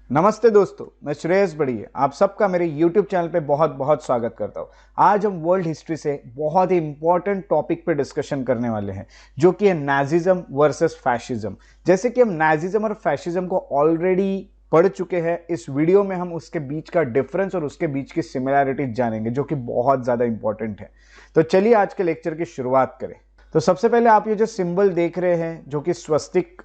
नमस्ते दोस्तों, मैं श्रेयस बढ़िया आप सबका मेरे YouTube चैनल पे बहुत बहुत स्वागत करता हूँ। आज हम वर्ल्ड हिस्ट्री से बहुत ही इंपॉर्टेंट टॉपिक पे डिस्कशन करने वाले हैं, जो कि है नाजिज्म वर्सेस फैशिज्म। जैसे कि हम नाजिज्म और फैशिज्म को ऑलरेडी पढ़ चुके हैं, इस वीडियो में हम उसके बीच का डिफरेंस और उसके बीच की सिमिलैरिटीज जानेंगे, जो कि बहुत ज़्यादा इंपॉर्टेंट है। तो चलिए आज के लेक्चर की शुरुआत करें। तो सबसे पहले आप ये जो सिंबल देख रहे हैं, जो कि स्वस्तिक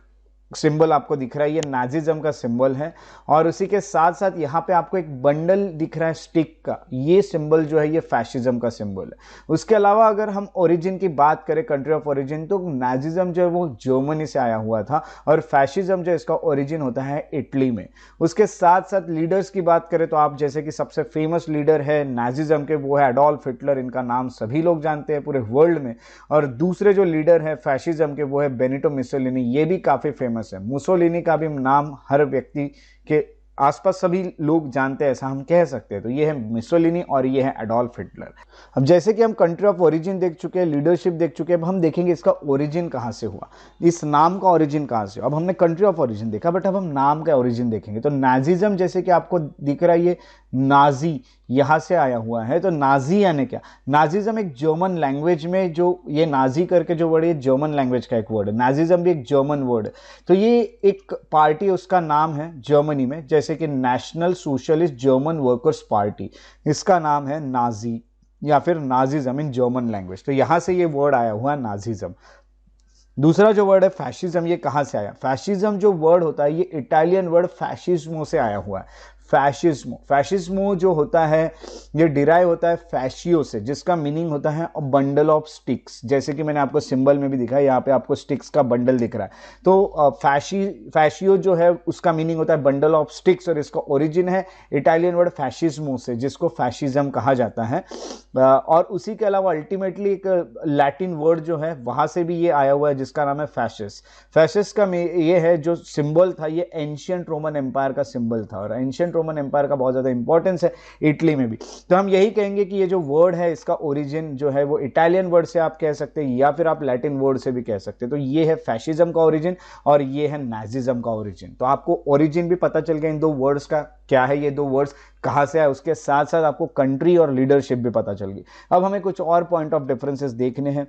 सिंबल आपको दिख रहा है, ये नाजिज्म का सिंबल है। और उसी के साथ साथ यहाँ पे आपको एक बंडल दिख रहा है स्टिक का, ये सिंबल जो है ये फैशिज्म का सिंबल है। उसके अलावा अगर हम ओरिजिन की बात करें, कंट्री ऑफ ओरिजिन, तो नाजिज्म जो है वो जर्मनी से आया हुआ था और फैशिज्म जो है इसका ओरिजिन होता है इटली में। उसके साथ साथ लीडर्स की बात करें तो आप जैसे कि सबसे फेमस लीडर है नाजिज्म के, वो है एडोल्फ हिटलर। इनका नाम सभी लोग जानते हैं पूरे वर्ल्ड में। और दूसरे जो लीडर है फैशिज्म के, वो है बेनिटो मुसोलिनी। ये भी काफी फेमस है। मुसोलिनी का भी नाम हर व्यक्ति के आसपास सभी लोग जानते हैं, ऐसा हम कह सकते हैं। तो ये है मुसोलिनी और ये है एडोल्फ हिटलर। अब जैसे कि हम कंट्री ऑफ ओरिजिन देख चुके हैं, लीडरशिप देख चुके हैं, अब हम देखेंगे इसका ओरिजिन कहाँ से हुआ, इस नाम का ओरिजिन कहाँ से हुआ। अब हमने कंट्री ऑफ ओरिजिन देखा, बट अब हम नाम का ओरिजिन देखेंगे। तो नाजिज्म जैसे कि आपको दिख रहा है, ये नाजी यहाँ से आया हुआ है। तो नाजी यानी क्या? नाजिज्म एक जर्मन लैंग्वेज में, जो ये नाजी करके जो वर्ड है, जर्मन लैंग्वेज का एक वर्ड है। नाजिज्म भी एक जर्मन वर्ड है। तो ये एक पार्टी, उसका नाम है जर्मनी में, जैसे कि national socialist German workers party, इसका नाम है नाजी या फिर नाजिज्म इन जर्मन लैंग्वेज। तो यहां से ये वर्ड आया हुआ नाजिज्म। दूसरा जो वर्ड है फैशिज्म, ये कहां से आया? फैशिज्म जो वर्ड होता है, ये इटालियन वर्ड फैशिज्मो से आया हुआ है। फैशिज्मो, फैशिज्मो जो होता है ये डिराइव होता है फैशियो से, जिसका मीनिंग होता है बंडल ऑफ स्टिक्स। जैसे कि मैंने आपको सिंबल में भी दिखा है, यहाँ पे आपको स्टिक्स का बंडल दिख रहा है। तो फैशियो जो है उसका मीनिंग होता है बंडल ऑफ स्टिक्स, और इसका ओरिजिन है इटालियन वर्ड फैशिज्मो से, जिसको फैशिज्म कहा जाता है। और उसी के अलावा अल्टीमेटली एक लैटिन वर्ड जो है वहां से भी ये आया हुआ है, जिसका नाम है फैशिस्ट। फैशिस्ट का ये है जो सिंबल था, ये एंशियंट रोमन एम्पायर का सिंबल था, और एंशियंट रोमन एम्पायर का बहुत ज्यादा इंपॉर्टेंस है इटली में भी। तो हम यही कहेंगे कि ये जो वर्ड है इसका ओरिजिन जो है वो इटालियन वर्ड से आप कह सकते हैं, या फिर आप लैटिन वर्ड से भी कह सकते हैं। तो ये है फैशिज्म का ओरिजिन और ये है नाजिज्म का ओरिजिन। तो आपको ओरिजिन भी पता चल गया इन दो वर्ड्स का, क्या है ये दो वर्ड्स, कहां से आए। उसके साथ साथ आपको कंट्री और लीडरशिप भी पता चल गई। अब हमें कुछ और पॉइंट ऑफ डिफरेंसेस देखने हैं।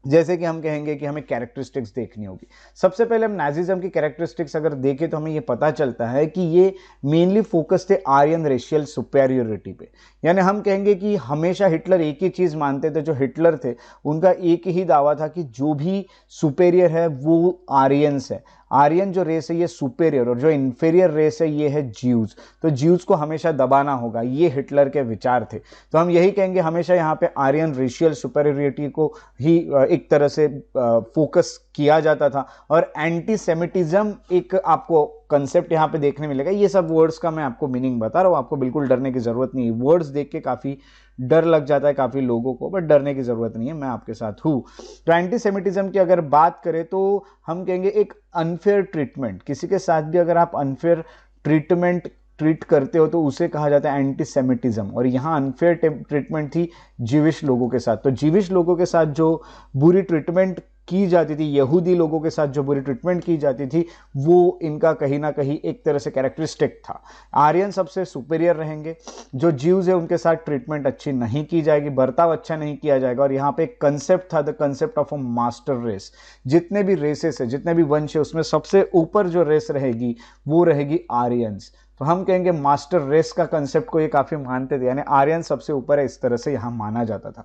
जैसे कि हम कहेंगे कि हमें कैरेक्टरिस्टिक्स देखनी होगी। सबसे पहले हम नाजिज्म की कैरेक्टरिस्टिक्स अगर देखें तो हमें यह पता चलता है कि ये मेनली फोकस थे आर्यन रेशियल सुपेरियोरिटी पे। यानी हम कहेंगे कि हमेशा हिटलर एक ही चीज मानते थे, जो हिटलर थे उनका एक ही दावा था कि जो भी सुपेरियर है वो आर्यंस है। आर्यन जो रेस है ये सुपेरियर, और जो इंफीरियर रेस है ये है ज्यूज। तो ज्यूज को हमेशा दबाना होगा, ये हिटलर के विचार थे। तो हम यही कहेंगे हमेशा यहाँ पे आर्यन रेशियल सुपेरियोरिटी को ही एक तरह से फोकस किया जाता था। और एंटी सेमिटिज्म एक आपको कंसेप्ट यहाँ पे देखने मिलेगा। ये सब वर्ड्स का मैं आपको मीनिंग बता रहा हूँ, आपको बिल्कुल डरने की जरूरत नहीं है। वर्ड्स देख के काफी डर लग जाता है काफी लोगों को, बट डरने की जरूरत नहीं है, मैं आपके साथ हूं। तो एंटीसेमिटिज्म की अगर बात करें तो हम कहेंगे एक अनफेयर ट्रीटमेंट, किसी के साथ भी अगर आप अनफेयर ट्रीट करते हो तो उसे कहा जाता है एंटीसेमिटिज्म। और यहाँ अनफेयर ट्रीटमेंट थी जीविश लोगों के साथ। तो जीविश लोगों के साथ जो बुरी ट्रीटमेंट की जाती थी, यहूदी लोगों के साथ जो बुरी ट्रीटमेंट की जाती थी, वो इनका कहीं ना कहीं एक तरह से कैरेक्टरिस्टिक था। आर्यन सबसे सुपेरियर रहेंगे, जो ज्यूज है उनके साथ ट्रीटमेंट अच्छी नहीं की जाएगी, बर्ताव अच्छा नहीं किया जाएगा। और यहाँ पे एक कंसेप्ट था, the concept of a master race. जितने भी रेसेस है, जितने भी वंश है, उसमें सबसे ऊपर जो रेस रहेगी वो रहेगी आर्यंस। तो हम कहेंगे मास्टर रेस का कंसेप्ट को ये काफी मानते थे, यानी आर्यन सबसे ऊपर है, इस तरह से यहां माना जाता था।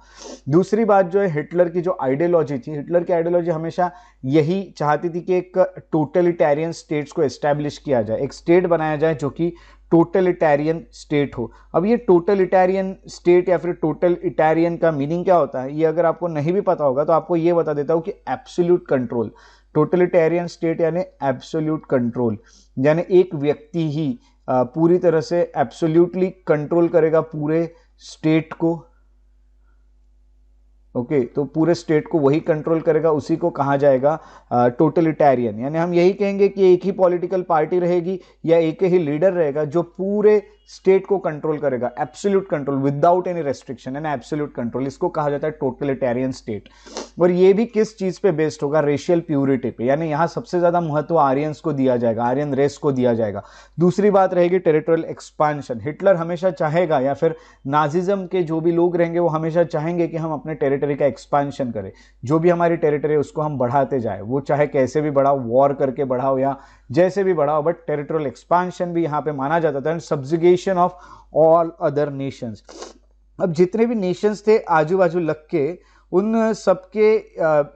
दूसरी बात जो है हिटलर की जो आइडियोलॉजी थी, हिटलर की आइडियोलॉजी हमेशा यही चाहती थी कि एक टोटलिटेरियन स्टेट्स को एस्टैब्लिश किया जाए, एक स्टेट बनाया जाए जो कि टोटलिटेरियन स्टेट हो। अब ये टोटलिटेरियन स्टेट या फिर टोटलिटेरियन का मीनिंग क्या होता है, ये अगर आपको नहीं भी पता होगा तो आपको ये बता देता हूं कि एब्सोल्यूट कंट्रोल। टोटलिटेरियन स्टेट यानी एब्सोल्यूट कंट्रोल, यानी एक व्यक्ति ही पूरी तरह से एब्सोल्यूटली कंट्रोल करेगा पूरे स्टेट को। ओके तो पूरे स्टेट को वही कंट्रोल करेगा, उसी को कहा जाएगा टोटलिटेरियन। यानी हम यही कहेंगे कि एक ही पॉलिटिकल पार्टी रहेगी या एक ही लीडर रहेगा जो पूरे स्टेट को कंट्रोल करेगा, absolute control without any restriction and absolute control, इसको कहा जाता है टोटलिटेरियन स्टेट। और ये भी किस चीज पे बेस्ड होगा? रेशियल प्यूरिटी पे, यानी यहां सबसे ज्यादा महत्व आर्यंस को दिया जाएगा, आर्यन रेस को दिया जाएगा। दूसरी बात रहेगी टेरिटोरियल एक्सपांशन। हिटलर हमेशा चाहेगा, या फिर नाजिज्म के जो भी लोग रहेंगे वो हमेशा चाहेंगे कि हम अपने टेरिटरी का एक्सपांशन करें, जो भी हमारी टेरिटरी है उसको हम बढ़ाते जाए, वो चाहे कैसे भी बढ़ाओ, वॉर करके बढ़ाओ या जैसे भी बढ़ाओ, बट टेरिटोरियल एक्सपांशन भी यहाँ पे माना जाता था, subjugation of all other Nations. अब जितने भी नेशंस थे आजू बाजू लग के, उन सबके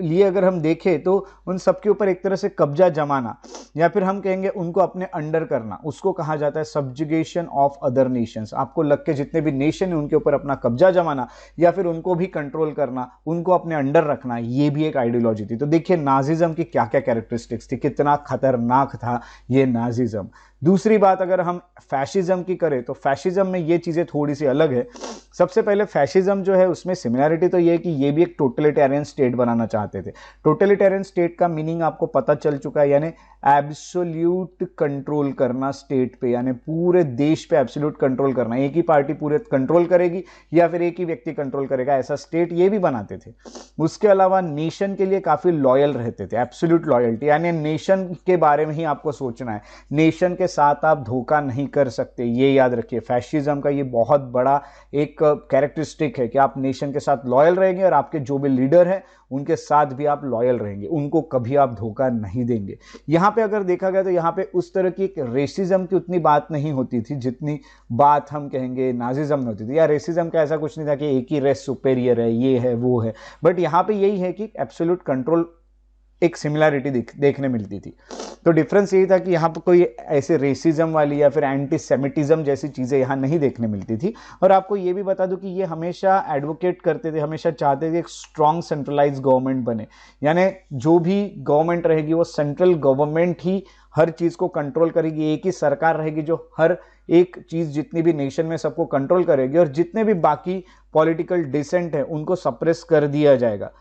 लिए अगर हम देखें तो उन सबके ऊपर एक तरह से कब्जा जमाना, या फिर हम कहेंगे उनको अपने अंडर करना, उसको कहा जाता है सब्जुगेशन ऑफ अदर नेशंस। आपको लग के जितने भी नेशन है उनके ऊपर अपना कब्जा जमाना या फिर उनको भी कंट्रोल करना, उनको अपने अंडर रखना, ये भी एक आइडियोलॉजी थी। तो देखिए नाजिज्म की क्या क्या कैरेक्टरिस्टिक्स थी, कितना खतरनाक था ये नाजिज्म। दूसरी बात अगर हम फैशिज्म की करें तो फैशिज्म में ये चीज़ें थोड़ी सी अलग है। सबसे पहले फैशिज्म जो है उसमें सिमिलैरिटी तो ये है कि ये भी एक टोटलिटेरियन स्टेट बनाना चाहते थे। टोटलिटेरियन स्टेट का मीनिंग आपको पता चल चुका है, यानी एब्सोल्यूट कंट्रोल करना स्टेट पे, यानी पूरे देश पे एब्सोल्यूट कंट्रोल करना, एक ही पार्टी पूरे कंट्रोल करेगी या फिर एक ही व्यक्ति कंट्रोल करेगा, ऐसा स्टेट ये भी बनाते थे। उसके अलावा नेशन के लिए काफ़ी लॉयल रहते थे, एब्सोल्यूट लॉयल्टी, यानी नेशन के बारे में ही आपको सोचना है, नेशन के साथ आप धोखा नहीं कर सकते, ये याद रखिए। फैशिज्म का ये बहुत बड़ा एक कैरेक्टरिस्टिक है कि आप नेशन के साथ लॉयल रहेंगे और आपके जो भी लीडर है उनके साथ भी आप लॉयल रहेंगे, उनको कभी आप धोखा नहीं देंगे। यहाँ पे अगर देखा गया तो यहाँ पे उस तरह की एक रेसिज्म की उतनी बात नहीं होती थी जितनी बात हम कहेंगे नाजिज्म में होती थी। या रेसिज्म का ऐसा कुछ नहीं था कि एक ही रेस सुपेरियर है, ये है वो है, बट यहाँ पे यही है कि एब्सोल्यूट कंट्रोल, एक सिमिलैरिटी देखने मिलती थी। तो डिफरेंस यही था कि यहाँ पर कोई ऐसे रेसिज्म वाली या फिर एंटी सेमिटिज्म जैसी चीज़ें यहाँ नहीं देखने मिलती थी। और आपको ये भी बता दूं कि ये हमेशा एडवोकेट करते थे, हमेशा चाहते थे एक स्ट्रॉन्ग सेंट्रलाइज गवर्नमेंट बने, यानी जो भी गवर्नमेंट रहेगी वो सेंट्रल गवर्नमेंट ही हर चीज़ को कंट्रोल करेगी, एक ही सरकार रहेगी जो हर एक चीज़ जितनी भी नेशन में सबको कंट्रोल करेगी, और जितने भी बाकी पॉलिटिकल डिसेंट है उनको सप्रेस कर दिया जाएगा।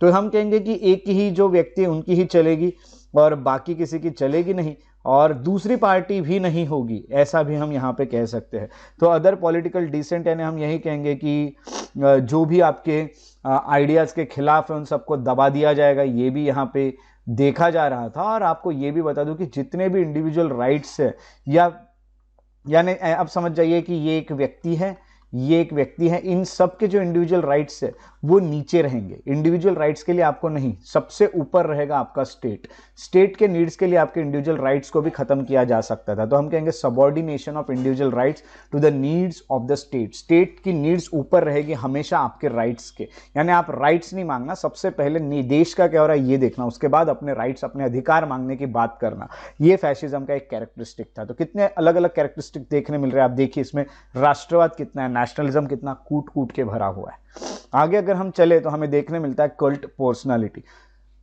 तो हम कहेंगे कि एक ही जो व्यक्ति उनकी ही चलेगी और बाकी किसी की चलेगी नहीं, और दूसरी पार्टी भी नहीं होगी, ऐसा भी हम यहाँ पे कह सकते हैं। तो अदर पॉलिटिकल डिसेंट, यानी हम यही कहेंगे कि जो भी आपके आइडियाज़ के खिलाफ है उन सबको दबा दिया जाएगा, ये भी यहाँ पे देखा जा रहा था। और आपको ये भी बता दूं कि जितने भी इंडिविजुअल राइट्स है, या यानी अब समझ जाइए कि ये एक व्यक्ति है, ये एक व्यक्ति है, इन सब के जो इंडिविजुअल राइट्स है वो नीचे रहेंगे। इंडिविजुअल राइट्स के लिए आपको नहीं, सबसे ऊपर रहेगा आपका स्टेट। स्टेट के नीड्स के लिए आपके इंडिविजुअल राइट्स को भी खत्म किया जा सकता था। तो हम कहेंगे subordination of individual rights to the needs of the state. State की नीड्स ऊपर रहेगी हमेशा आपके राइट्स के, यानी आप राइट्स नहीं मांगना, सबसे पहले देश का क्या हो रहा है ये देखना, उसके बाद अपने राइट्स, अपने अधिकार मांगने की बात करना। ये फैशिज्म का एक कैरेक्टरिस्टिक था। तो कितने अलग अलग कैरेक्टरिस्टिक देखने मिल रहे हैं आप देखिए इसमें। राष्ट्रवाद कितना है, नेशनलिज्म कितना कूट कूट के भरा हुआ है। आगे अगर हम चले तो हमें देखने मिलता है कल्ट पर्सनालिटी।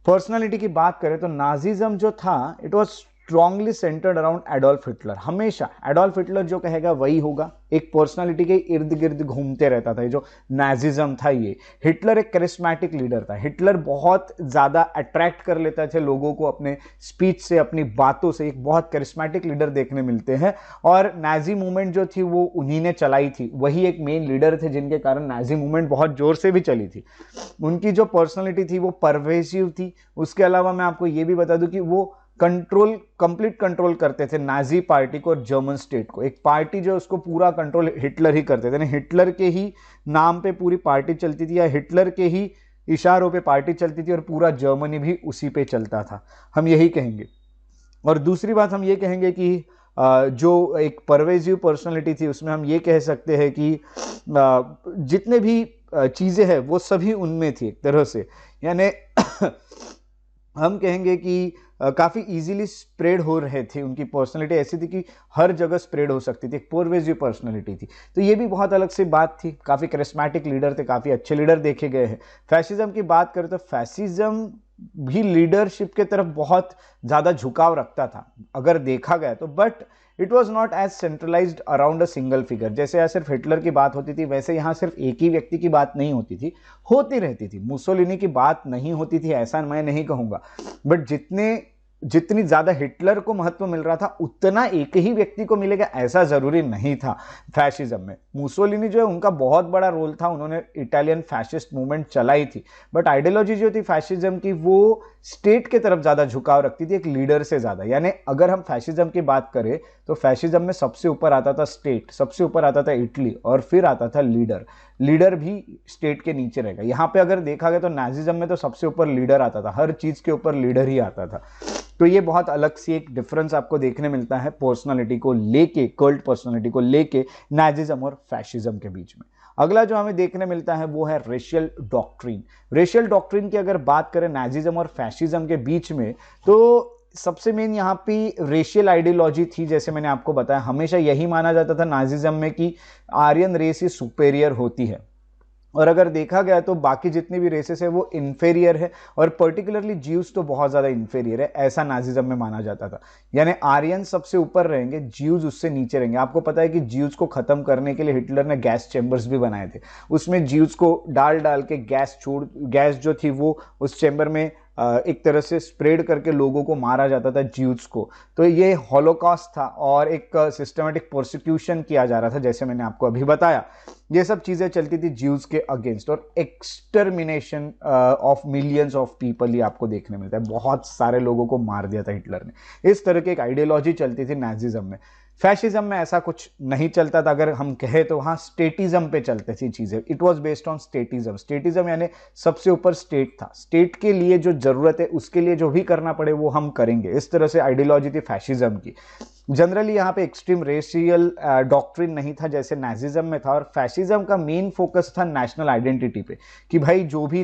पर्सनालिटी की बात करें तो नाजिज्म जो था it was strongly centred around Adolf Hitler. हमेशा एडोल्फ हिटलर जो कहेगा वही होगा, एक पर्सनालिटी के इर्द गिर्द घूमते रहता था। जो नाजिज्म था ये, हिटलर एक करिस्मेटिक लीडर था। हिटलर बहुत ज़्यादा अट्रैक्ट कर लेता थे लोगों को अपने स्पीच से, अपनी बातों से। एक बहुत करिस्मेटिक लीडर देखने मिलते हैं, और नाजी मूवमेंट जो थी वो उन्हीं ने चलाई थी। वही एक मेन लीडर थे जिनके कारण नाजी मूवमेंट बहुत जोर से भी चली थी। उनकी जो पर्सनैलिटी थी वो परवेसिव थी। उसके अलावा मैं आपको ये भी बता दूं कि वो कंप्लीट कंट्रोल करते थे नाजी पार्टी को और जर्मन स्टेट को। एक पार्टी जो उसको पूरा कंट्रोल हिटलर ही करते थे, हिटलर के ही नाम पे पूरी पार्टी चलती थी, या हिटलर के ही इशारों पे पार्टी चलती थी, और पूरा जर्मनी भी उसी पे चलता था, हम यही कहेंगे। और दूसरी बात हम ये कहेंगे कि जो एक परवेजिव पर्सनालिटी थी उसमें हम ये कह सकते हैं कि जितने भी चीज़ें हैं वो सभी उनमें थी एक तरह से, यानी हम कहेंगे कि काफ़ी इजीली स्प्रेड हो रहे थे। उनकी पर्सनालिटी ऐसी थी कि हर जगह स्प्रेड हो सकती थी, एक परवेजिव पर्सनालिटी थी। तो ये भी बहुत अलग सी बात थी। काफ़ी करिस्मेटिक लीडर थे, काफ़ी अच्छे लीडर देखे गए हैं। फैशिज्म की बात करें तो फैशिज्म भी लीडरशिप के तरफ बहुत ज़्यादा झुकाव रखता था अगर देखा गया तो, but it was not as centralised around a single figure. जैसे यहाँ सिर्फ हिटलर की बात होती थी, वैसे यहाँ सिर्फ एक ही व्यक्ति की बात नहीं होती थी, होती रहती थी। मुसोलिनी की बात नहीं होती थी ऐसा मैं नहीं कहूँगा, बट जितनी ज्यादा हिटलर को महत्व मिल रहा था उतना एक ही व्यक्ति को मिलेगा ऐसा जरूरी नहीं था फैशिज्म में। मुसोलिनी जो है उनका बहुत बड़ा रोल था, उन्होंने इटालियन फैशिस्ट मूवमेंट चलाई थी, बट आइडियोलॉजी जो थी फैशिज्म की वो स्टेट के तरफ ज्यादा झुकाव रखती थी, एक लीडर से ज्यादा। यानी अगर हम फैशिज्म की बात करें तो फैशिज्म में सबसे ऊपर आता था स्टेट, सबसे ऊपर आता था इटली, और फिर आता था लीडर। लीडर भी स्टेट के नीचे रहेगा। यहाँ पे अगर देखा गया तो नाजिज्म में तो सबसे ऊपर लीडर आता था, हर चीज के ऊपर लीडर ही आता था। तो ये बहुत अलग सी एक डिफरेंस आपको देखने मिलता है पर्सनालिटी को लेके, कल्ट पर्सनालिटी को लेके नाजिज्म और फैशिज्म के बीच में। अगला जो हमें देखने मिलता है वो है रेशियल डॉक्ट्रिन। रेशियल डॉक्ट्रिन की अगर बात करें नाजिज्म और फैशिज्म के बीच में, तो सबसे मेन यहाँ पे रेशियल आइडियोलॉजी थी। जैसे मैंने आपको बताया, हमेशा यही माना जाता था नाजिज्म में कि आर्यन रेस ही सुपेरियर होती है, और अगर देखा गया तो बाकी जितनी भी रेसेस है वो इन्फेरियर है, और पर्टिकुलरली ज्यूज तो बहुत ज्यादा इन्फेरियर है, ऐसा नाजिज्म में माना जाता था। यानी आर्यन सबसे ऊपर रहेंगे, ज्यूज उससे नीचे रहेंगे। आपको पता है कि ज्यूज को खत्म करने के लिए हिटलर ने गैस चेंबर्स भी बनाए थे, उसमें ज्यूज को डाल डाल के गैस जो थी वो उस चेंबर में एक तरह से स्प्रेड करके लोगों को मारा जाता था, ज्यूज को। तो ये हॉलोकॉस्ट था और एक सिस्टमेटिक प्रोसिक्यूशन किया जा रहा था, जैसे मैंने आपको अभी बताया। ये सब चीजें चलती थी ज्यूज के अगेंस्ट, और extermination of millions of people ये आपको देखने मिलता है। बहुत सारे लोगों को मार दिया था हिटलर ने। इस तरह की एक आइडियोलॉजी चलती थी नाजिज्म में। फैशिज्म में ऐसा कुछ नहीं चलता था। अगर हम कहें तो हाँ, स्टेटिज्म पे चलते थी चीजें। It was based on statism. Statism यानी सबसे ऊपर स्टेट था, स्टेट के लिए जो जरूरत है उसके लिए जो भी करना पड़े वो हम करेंगे, इस तरह से आइडियोलॉजी थी फैशिज्म की। जनरली यहाँ पे एक्सट्रीम रेशियल डॉक्ट्रिन नहीं था जैसे नाजिज्म में था, और फैशिज्म का मेन फोकस था नेशनल आइडेंटिटी पे, कि भाई जो भी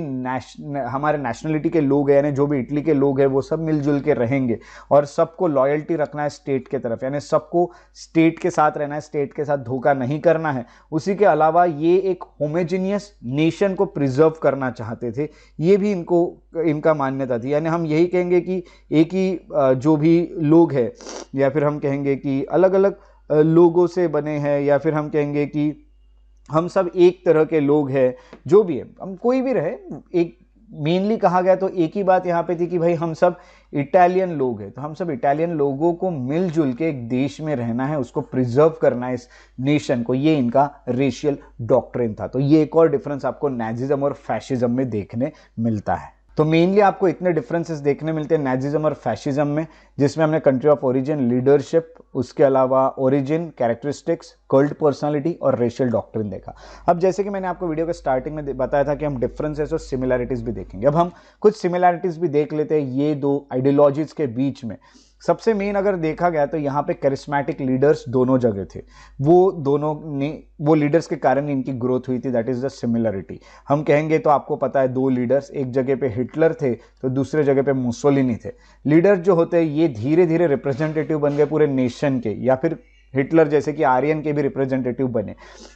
हमारे नेशनलिटी के लोग हैं, यानी जो भी इटली के लोग हैं, वो सब मिलजुल के रहेंगे, और सबको लॉयल्टी रखना है स्टेट के तरफ, यानी सबको स्टेट के साथ रहना है, स्टेट के साथ धोखा नहीं करना है। उसी के अलावा ये एक होमोजेनियस नेशन को प्रिजर्व करना चाहते थे, ये भी इनका मान्यता थी। यानी हम यही कहेंगे कि एक ही जो भी लोग हैं, या फिर हम कहेंगे कि अलग अलग लोगों से बने हैं, या फिर हम कहेंगे कि हम सब एक तरह के लोग हैं, जो भी है, हम कोई भी रहे, एक मेनली कहा गया तो एक ही बात यहाँ पे थी कि भाई हम सब इटालियन लोग हैं, तो हम सब इटालियन लोगों को मिलजुल के एक देश में रहना है, उसको प्रिजर्व करना है इस नेशन को। ये इनका रेशियल डॉक्ट्रिन था। तो ये एक और डिफरेंस आपको नाजिज्म और फैशिज्म में देखने मिलता है। तो मेनली आपको इतने डिफरेंसेस देखने मिलते हैं नाजिज्म और फैशिज्म में, जिसमें हमने कंट्री ऑफ ओरिजिन, लीडरशिप, उसके अलावा ओरिजिन, कैरेक्टरिस्टिक्स, कल्ट पर्सनालिटी और रेशियल डॉक्ट्रिन देखा। अब जैसे कि मैंने आपको वीडियो के स्टार्टिंग में बताया था कि हम डिफरेंसेस और सिमिलैरिटीज भी देखेंगे। अब हम कुछ सिमिलैरिटीज भी देख लेते हैं ये दो आइडियोलॉजीज के बीच में। सबसे मेन अगर देखा गया तो यहाँ पे करिस्मेटिक लीडर्स दोनों जगह थे, वो लीडर्स के कारण इनकी ग्रोथ हुई थी, दैट इज द सिमिलरिटी। हम कहेंगे तो आपको पता है दो लीडर्स, एक जगह पे हिटलर थे तो दूसरे जगह पे मुसोलिनी थे। लीडर जो होते हैं ये धीरे धीरे रिप्रेजेंटेटिव बन गए पूरे नेशन के, या फिर हिटलर जैसे कि आर्यन के भी रिप्रेजेंटेटिव बने।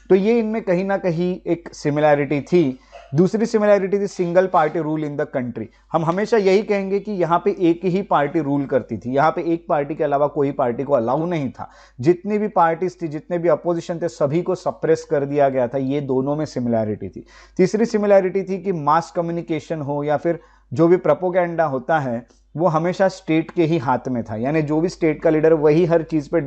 तो ये इनमें कहीं ना कहीं एक सिमिलैरिटी थी। दूसरी सिमिलैरिटी थी single party rule in the country. हम हमेशा यही कहेंगे कि यहाँ पे एक ही पार्टी रूल करती थी, यहाँ पे एक पार्टी के अलावा कोई पार्टी को अलाउ नहीं था। जितनी भी पार्टीज थी, जितने भी अपोजिशन थे, सभी को सप्रेस कर दिया गया था। ये दोनों में सिमिलैरिटी थी। तीसरी सिमिलैरिटी थी कि मास कम्युनिकेशन हो या फिर जो भी प्रोपोगेंडा होता है वो हमेशा स्टेट के ही हाथ में था। यानी जो भी स्टेट का लीडर वही हर चीज़ पे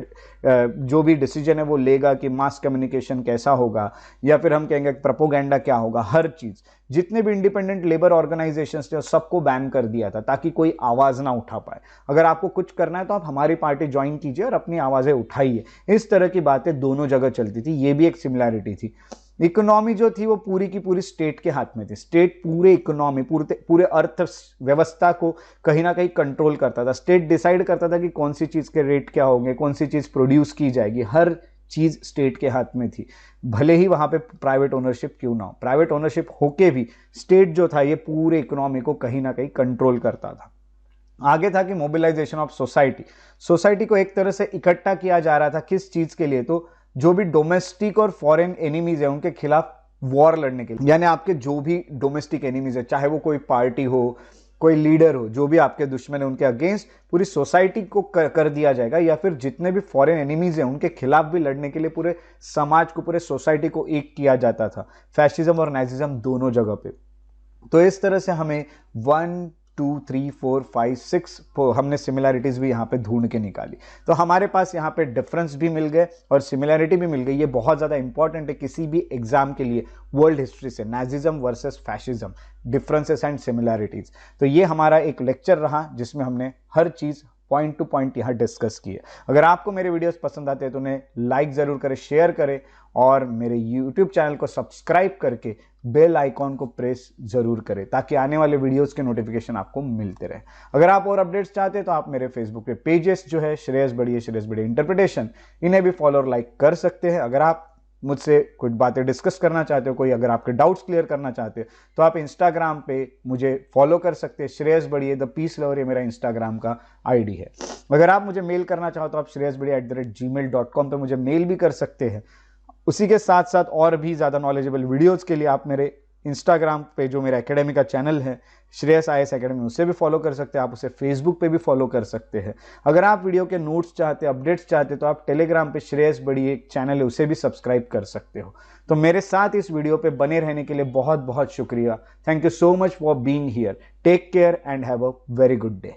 जो भी डिसीजन है वो लेगा कि मास कम्युनिकेशन कैसा होगा, या फिर हम कहेंगे प्रोपोगेंडा क्या होगा। हर चीज़, जितने भी इंडिपेंडेंट लेबर ऑर्गेनाइजेशंस थे सबको बैन कर दिया था ताकि कोई आवाज़ ना उठा पाए। अगर आपको कुछ करना है तो आप हमारी पार्टी ज्वाइन कीजिए और अपनी आवाज़ें उठाइए। इस तरह की बातें दोनों जगह चलती थी। ये भी एक सिमिलैरिटी थी। इकोनॉमी जो थी वो पूरी की पूरी स्टेट के हाथ में थी। स्टेट पूरे इकोनॉमी, पूरे अर्थव्यवस्था को कहीं ना कहीं कंट्रोल करता था। स्टेट डिसाइड करता था कि कौन सी चीज़ के रेट क्या होंगे, कौन सी चीज़ प्रोड्यूस की जाएगी। हर चीज़ स्टेट के हाथ में थी, भले ही वहाँ पे प्राइवेट ओनरशिप क्यों ना हो। प्राइवेट ओनरशिप होके भी स्टेट जो था ये पूरे इकोनॉमी को कहीं ना कहीं कंट्रोल करता था। आगे था कि मोबिलाइजेशन ऑफ सोसाइटी को एक तरह से इकट्ठा किया जा रहा था। किस चीज़ के लिए? तो जो भी डोमेस्टिक और फॉरेन एनिमीज है उनके खिलाफ वॉर लड़ने के लिए। यानी आपके जो भी डोमेस्टिक एनिमीज है, चाहे वो कोई पार्टी हो, कोई लीडर हो, जो भी आपके दुश्मन है उनके अगेंस्ट पूरी सोसाइटी को कर दिया जाएगा, या फिर जितने भी फॉरेन एनिमीज हैं उनके खिलाफ भी लड़ने के लिए पूरे समाज को, पूरे सोसाइटी को एक किया जाता था, फैशिज्म और नाजिज्म दोनों जगह पे। तो इस तरह से हमें 1 2 3 4 5 6 हमने सिमिलैरिटीज भी यहाँ पे ढूंढ के निकाली। तो हमारे पास यहाँ पे डिफरेंस भी मिल गए और सिमिलैरिटी भी मिल गई। ये बहुत ज़्यादा इंपॉर्टेंट है किसी भी एग्जाम के लिए वर्ल्ड हिस्ट्री से, Nazism versus fascism, differences and similarities. तो ये हमारा एक लेक्चर रहा जिसमें हमने हर चीज़ पॉइंट टू पॉइंट यहाँ डिस्कस किए। अगर आपको मेरे वीडियोस पसंद आते हैं तो उन्हें लाइक ज़रूर करें, शेयर करें और मेरे यूट्यूब चैनल को सब्सक्राइब करके बेल आइकॉन को प्रेस जरूर करें ताकि आने वाले वीडियोस के नोटिफिकेशन आपको मिलते रहे। अगर आप और अपडेट्स चाहते हैं तो आप मेरे फेसबुक पे पेजेस जो है श्रेयस बड़िए इंटरप्रिटेशन, इन्हें भी फॉलो और लाइक कर सकते हैं। अगर आप मुझसे कुछ बातें डिस्कस करना चाहते हो, कोई अगर आपके डाउट्स क्लियर करना चाहते हो तो आप इंस्टाग्राम पे मुझे फॉलो कर सकते हैं। श्रेयस बड़िए द पीस लवर, ये मेरा इंस्टाग्राम का आईडी है। अगर आप मुझे मेल करना चाहो तो आप shreyasbadiya@gmail.com पे मुझे मेल भी कर सकते हैं। उसी के साथ साथ और भी ज़्यादा नॉलेजेबल वीडियोज़ के लिए आप मेरे इंस्टाग्राम पे जो मेरा एकेडमी का चैनल है श्रेयस IAS एकेडमी, उसे भी फॉलो कर सकते हैं। आप उसे फेसबुक पे भी फॉलो कर सकते हैं। अगर आप वीडियो के नोट्स चाहते हैं, अपडेट्स चाहते हैं तो आप टेलीग्राम पे श्रेयस बड़िए एक चैनल है, उसे भी सब्सक्राइब कर सकते हो। तो मेरे साथ इस वीडियो पे बने रहने के लिए बहुत बहुत शुक्रिया। Thank you so much for being here. Take care and have a very good day.